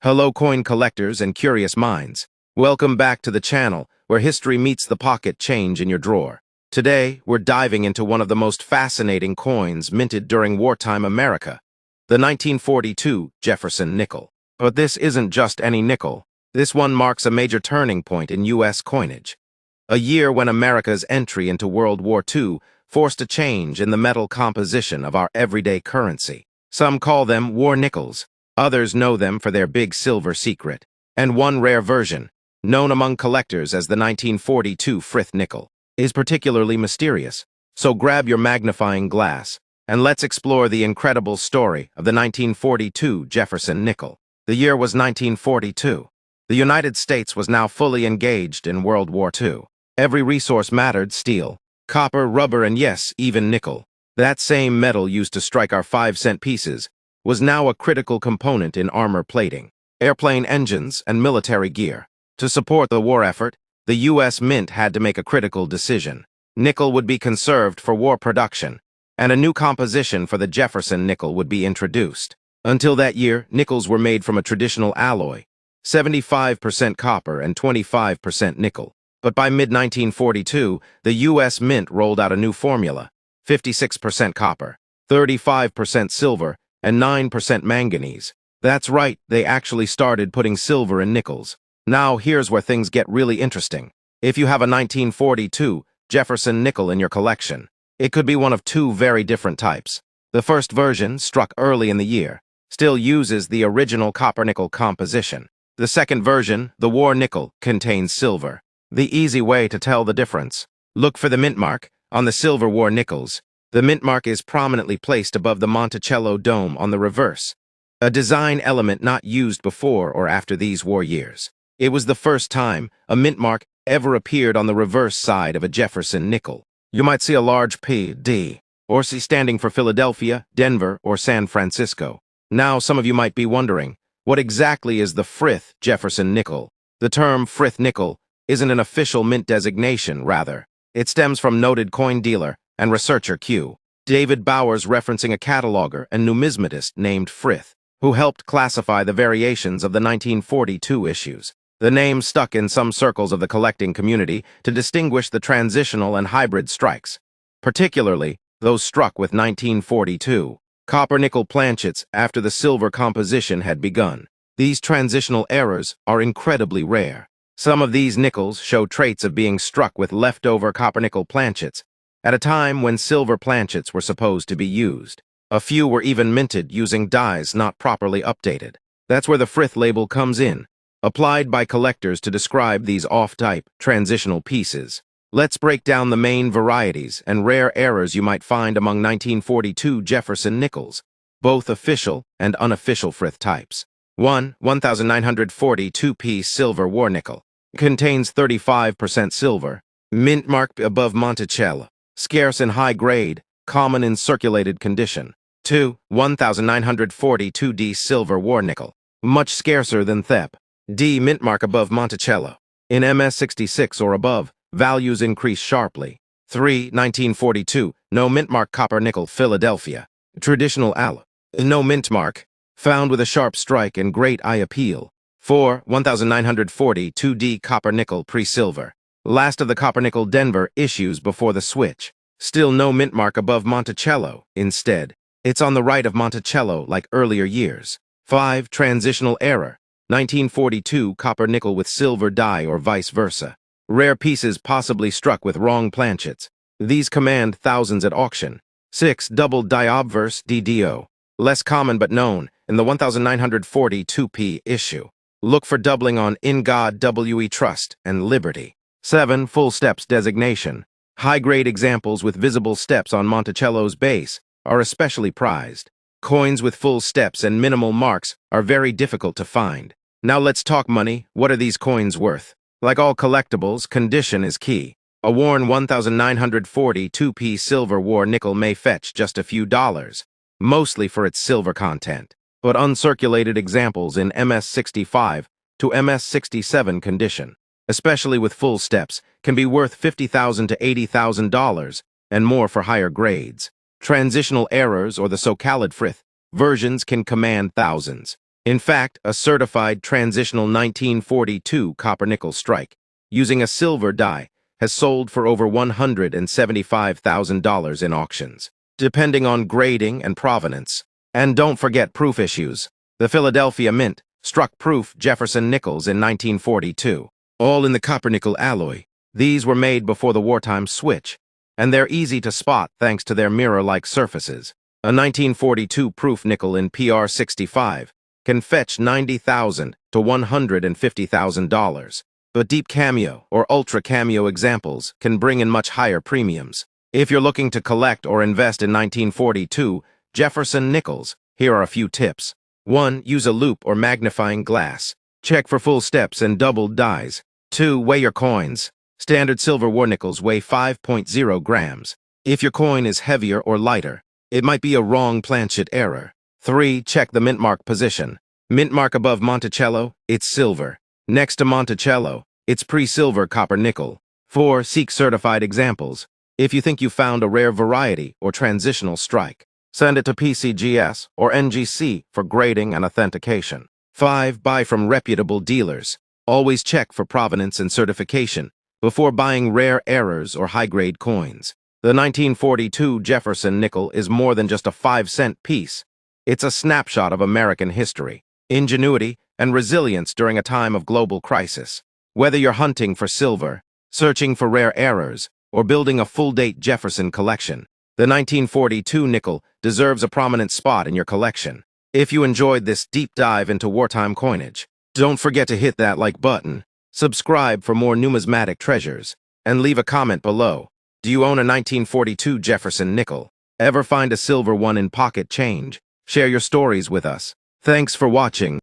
Hello coin collectors and curious minds. Welcome back to the channel where history meets the pocket change in your drawer. Today, we're diving into one of the most fascinating coins minted during wartime America, the 1942 Jefferson Nickel. But this isn't just any nickel. This one marks a major turning point in U.S. coinage. A year when America's entry into World War II forced a change in the metal composition of our everyday currency. Some call them war nickels. Others know them for their big silver secret. And one rare version, known among collectors as the 1942 Frith Nickel, is particularly mysterious. So grab your magnifying glass, and let's explore the incredible story of the 1942 Jefferson Nickel. The year was 1942. The United States was now fully engaged in World War II. Every resource mattered: steel, copper, rubber, and yes, even nickel. That same metal used to strike our 5-cent pieces was now a critical component in armor plating, airplane engines, and military gear. To support the war effort, the U.S. Mint had to make a critical decision. Nickel would be conserved for war production, and a new composition for the Jefferson nickel would be introduced. Until that year, nickels were made from a traditional alloy, 75% copper and 25% nickel. But by mid-1942, the U.S. Mint rolled out a new formula: 56% copper, 35% silver, and 9% manganese. That's right, they actually started putting silver in nickels. Now here's where things get really interesting. If you have a 1942 Jefferson nickel in your collection, it could be one of two very different types. The first version, struck early in the year, still uses the original copper-nickel composition. The second version, the war nickel, contains silver. The easy way to tell the difference: look for the mint mark on the silver war nickels. The mint mark is prominently placed above the Monticello dome on the reverse, a design element not used before or after these war years. It was the first time a mint mark ever appeared on the reverse side of a Jefferson nickel. You might see a large P.D. or C standing for Philadelphia, Denver, or San Francisco. Now some of you might be wondering, what exactly is the Frith Jefferson Nickel? The term Frith Nickel isn't an official mint designation, rather. It stems from noted coin dealer and researcher Q. David Bowers, referencing a cataloger and numismatist named Frith, who helped classify the variations of the 1942 issues. The name stuck in some circles of the collecting community to distinguish the transitional and hybrid strikes, particularly those struck with 1942 copper-nickel planchets after the silver composition had begun. These transitional errors are incredibly rare. Some of these nickels show traits of being struck with leftover copper-nickel planchets at a time when silver planchets were supposed to be used. A few were even minted using dyes not properly updated. That's where the Frith label comes in, applied by collectors to describe these off-type, transitional pieces. Let's break down the main varieties and rare errors you might find among 1942 Jefferson nickels, both official and unofficial Frith types. 1. 1942-piece silver war nickel. Contains 35% silver. Mint mark above Monticello. Scarce in high grade, common in circulated condition. 2. 1942D silver war nickel. Much scarcer than Thep. D. Mint mark above Monticello. In MS66 or above, values increase sharply. 3. 1942, no mint mark copper nickel Philadelphia. Traditional alloy. No mint mark. Found with a sharp strike and great eye appeal. 4. 1942D copper nickel pre-silver. Last of the copper-nickel Denver issues before the switch. Still no mint mark above Monticello. Instead, it's on the right of Monticello like earlier years. 5. Transitional error. 1942 copper-nickel with silver dye or vice versa. Rare pieces possibly struck with wrong planchets. These command thousands at auction. 6. Double die obverse DDO. Less common but known in the 1942P issue. Look for doubling on In God WWII Trust and Liberty. 7. Full steps designation. High-grade examples with visible steps on Monticello's base are especially prized. Coins with full steps and minimal marks are very difficult to find. Now let's talk money. What are these coins worth? Like all collectibles, condition is key. A worn 1942-piece silver war nickel may fetch just a few dollars, mostly for its silver content. But uncirculated examples in MS65 to MS67 condition, especially with full steps, can be worth $50,000 to $80,000 and more for higher grades. Transitional errors or the so-called Frith versions can command thousands. In fact, a certified transitional 1942 copper-nickel strike, using a silver die, has sold for over $175,000 in auctions, depending on grading and provenance. And don't forget proof issues. The Philadelphia Mint struck proof Jefferson Nickels in 1942, all in the copper-nickel alloy. These were made before the wartime switch, and they're easy to spot thanks to their mirror-like surfaces. A 1942 proof nickel in PR65 can fetch $90,000 to $150,000. But deep cameo or ultra cameo examples can bring in much higher premiums. If you're looking to collect or invest in 1942 Jefferson Nickels, here are a few tips. 1. Use a loupe or magnifying glass. Check for full steps and doubled dies. 2. Weigh your coins. Standard silver war nickels weigh 5.0 grams. If your coin is heavier or lighter, it might be a wrong planchet error. 3. Check the mintmark position. Mintmark above Monticello, it's silver. Next to Monticello, it's pre-silver copper nickel. 4. Seek certified examples. If you think you found a rare variety or transitional strike, send it to PCGS or NGC for grading and authentication. 5. Buy from reputable dealers. Always check for provenance and certification before buying rare errors or high-grade coins. The 1942 Jefferson Nickel is more than just a 5-cent piece. It's a snapshot of American history, ingenuity, and resilience during a time of global crisis. Whether you're hunting for silver, searching for rare errors, or building a full-date Jefferson collection, the 1942 nickel deserves a prominent spot in your collection. If you enjoyed this deep dive into wartime coinage, don't forget to hit that like button, subscribe for more numismatic treasures, and leave a comment below. Do you own a 1942 Jefferson Nickel? Ever find a silver one in pocket change? Share your stories with us. Thanks for watching.